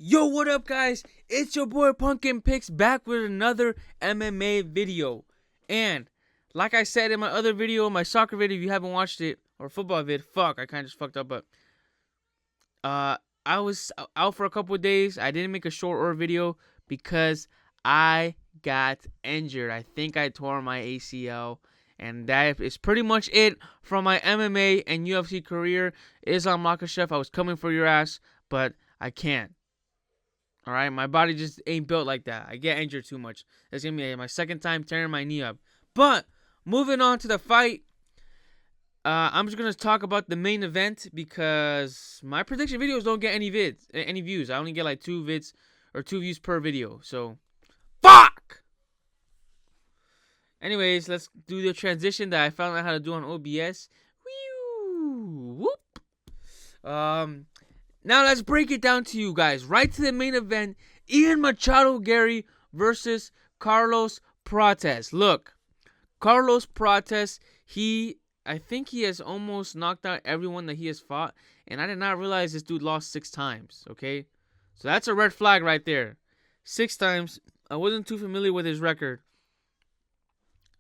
Yo, what up, guys? It's your boy Pumpkin Picks back with another MMA video. And like I said in my other video, my soccer video, if you haven't watched it, or football vid, I kind of just fucked up, but uh, I was out for a couple of days. I didn't make a short order video because I got injured. I think I tore my ACL. And that is pretty much it from my MMA and UFC career. Islam Makhachev, I was coming for your ass, but I can't. All right, my body just ain't built like that. I get injured too much. That's gonna be my second time tearing my knee up. But moving on to the fight, I'm just gonna talk about the main event because my prediction videos don't get any views. I only get like 2 views per video. So, fuck. Anyways, let's do the transition that I found out how to do on OBS. Whoop. Now let's break it down to you guys. Right to the main event. Ian Machado Gary versus Carlos Prates. Look, Carlos Prates, I think he has almost knocked out everyone that he has fought. And I did not realize this dude lost 6 times, okay? So that's a red flag right there. 6 times. I wasn't too familiar with his record.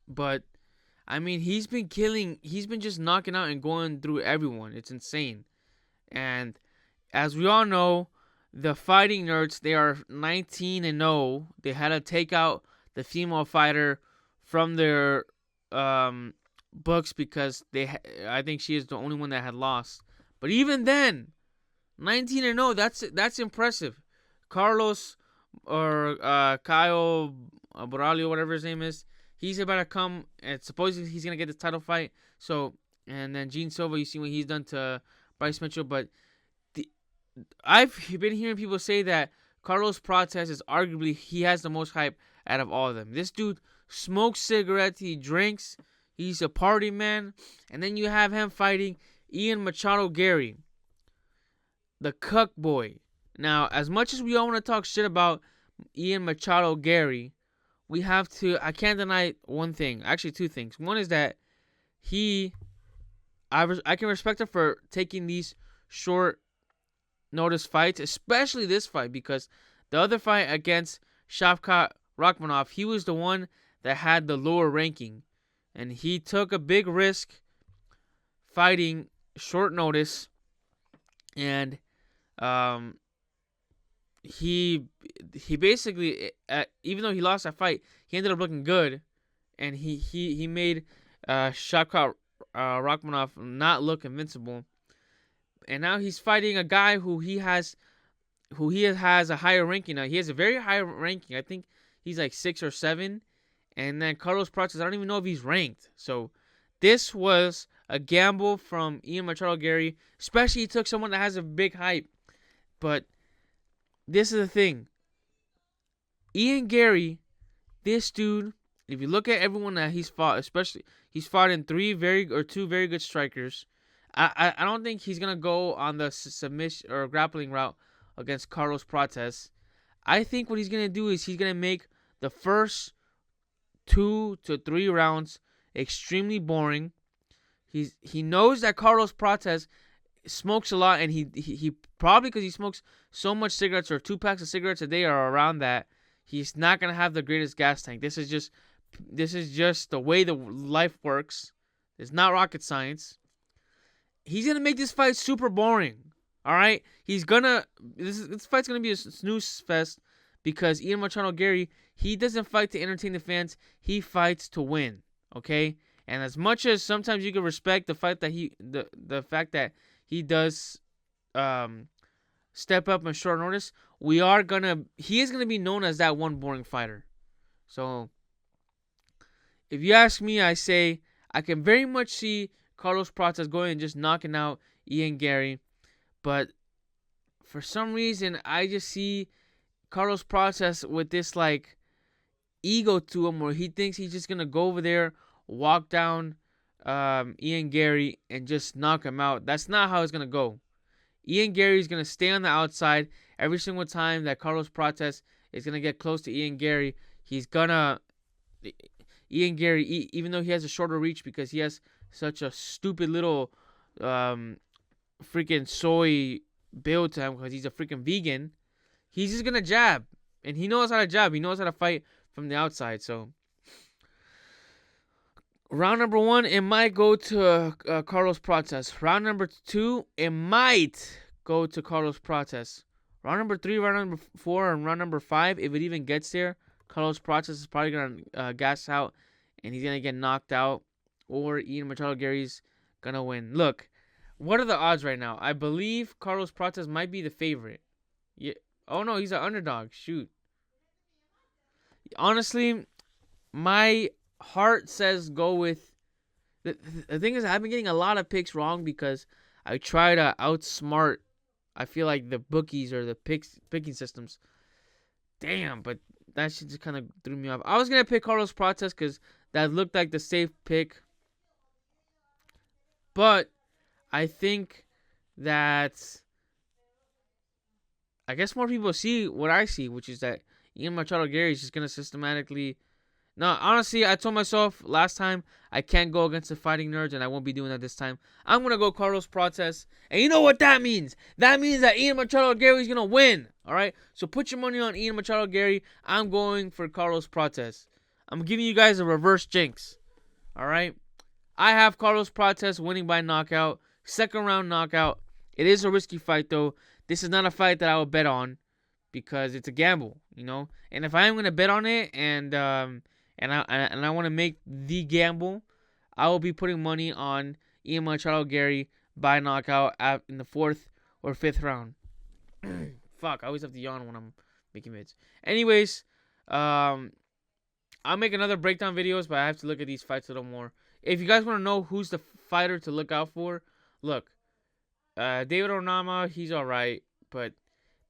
But, I mean, he's been just knocking out and going through everyone. It's insane. And as we all know, the Fighting Nerds, they are 19-0. They had to take out the female fighter from their books because I think she is the only one that had lost. But even then, 19-0, that's impressive. Carlos or Kyle Borralio, whatever his name is, he's about to come and supposedly he's gonna get this title fight. So, and then Gene Silva, you see what he's done to Bryce Mitchell, but I've been hearing people say that Carlos Prates is arguably he has the most hype out of all of them. This dude smokes cigarettes, he drinks, he's a party man, and then you have him fighting Ian Machado Gary, the cuck boy. Now, as much as we all want to talk shit about Ian Machado Gary, I can't deny one thing, actually 2 things. One is that I can respect him for taking these short notice fights, especially this fight, because the other fight against Shavkat Rakhmonov, he was the one that had the lower ranking, and he took a big risk fighting short notice, and he basically, even though he lost that fight, he ended up looking good, and he made Shavkat Rakhmonov not look invincible. And now he's fighting a guy who he has a higher ranking now. He has a very high ranking. I think he's like 6 or 7. And then Carlos Prates, I don't even know if he's ranked. So this was a gamble from Ian Machado Gary. Especially he took someone that has a big hype. But this is the thing. Ian Gary, this dude, if you look at everyone that he's fought, especially he's fought in 2 very good strikers. I don't think he's going to go on the submission or grappling route against Carlos Prates. I think what he's going to do is he's going to make the first 2 to 3 rounds extremely boring. He knows that Carlos Prates smokes a lot, and he probably, because he smokes so much cigarettes, or 2 packs of cigarettes a day or around that, he's not going to have the greatest gas tank. This is just the way the life works. It's not rocket science. He's going to make this fight super boring. All right? This fight's going to be a snooze fest because Ian Machado Gary, he doesn't fight to entertain the fans. He fights to win. Okay? And as much as sometimes you can respect the fact that he does step up in short notice, he is going to be known as that one boring fighter. So, if you ask me, I say I can very much see Carlos Prates going and just knocking out Ian Gary. But for some reason, I just see Carlos Prates with this like ego to him where he thinks he's just going to go over there, walk down Ian Gary, and just knock him out. That's not how it's going to go. Ian Gary is going to stay on the outside every single time that Carlos Prates is going to get close to Ian Gary. Ian Gary, even though he has a shorter reach because he has such a stupid little freaking soy build to him because he's a freaking vegan, he's just gonna jab, and he knows how to jab. He knows how to fight from the outside. So round number 1, it might go to Carlos Prates. Round number 2, it might go to Carlos Prates. Round number 3, round number 4, and round number 5, if it even gets there, Carlos Prates is probably gonna gas out, and he's gonna get knocked out, or Ian Machado Gary's gonna win. Look, what are the odds right now? I believe Carlos Prates might be the favorite. Yeah. Oh no, he's an underdog. Shoot. Honestly, my heart says go with. The thing is, I've been getting a lot of picks wrong because I try to outsmart. I feel like the bookies or the picking systems. Damn, but that shit just kind of threw me off. I was gonna pick Carlos Prates because that looked like the safe pick, but I think that I guess more people see what I see, which is that Ian Machado Gary is just gonna systematically. No, honestly, I told myself last time I can't go against the fighting nerds, and I won't be doing that this time. I'm gonna go Carlos Prates, and you know what that means? That means that Ian Machado Gary is gonna win. All right, so put your money on Ian Machado Gary. I'm going for Carlos Prates. I'm giving you guys a reverse jinx. All right, I have Carlos Prates winning by knockout, second round knockout. It is a risky fight though. This is not a fight that I would bet on because it's a gamble, you know. And if I am gonna bet on it, and I want to make the gamble, I will be putting money on Ian Machado Gary by knockout in the 4th or 5th round. Fuck, I always have to yawn when I'm making vids. Anyways, I'll make another breakdown videos, but I have to look at these fights a little more. If you guys want to know who's the fighter to look out for, look, David Onama, he's alright, but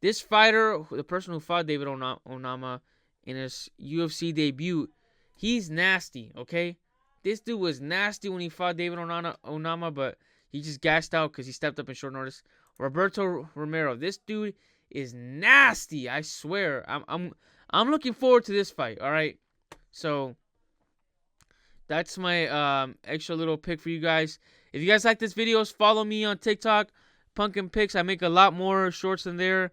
this fighter, the person who fought David Onama in his UFC debut, he's nasty, okay? This dude was nasty when he fought David Onama, but he just gassed out because he stepped up in short notice. Roberto Romero, this dude is nasty. I swear. I'm looking forward to this fight. All right, so that's my extra little pick for you guys. If you guys like this videos, follow me on TikTok, Pumpkin Picks. I make a lot more shorts than there.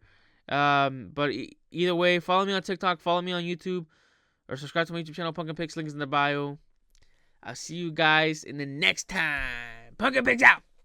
But either way, follow me on TikTok, follow me on YouTube, or subscribe to my YouTube channel, Pumpkin Picks. Link is in the bio. I'll see you guys in the next time. Pumpkin Picks out!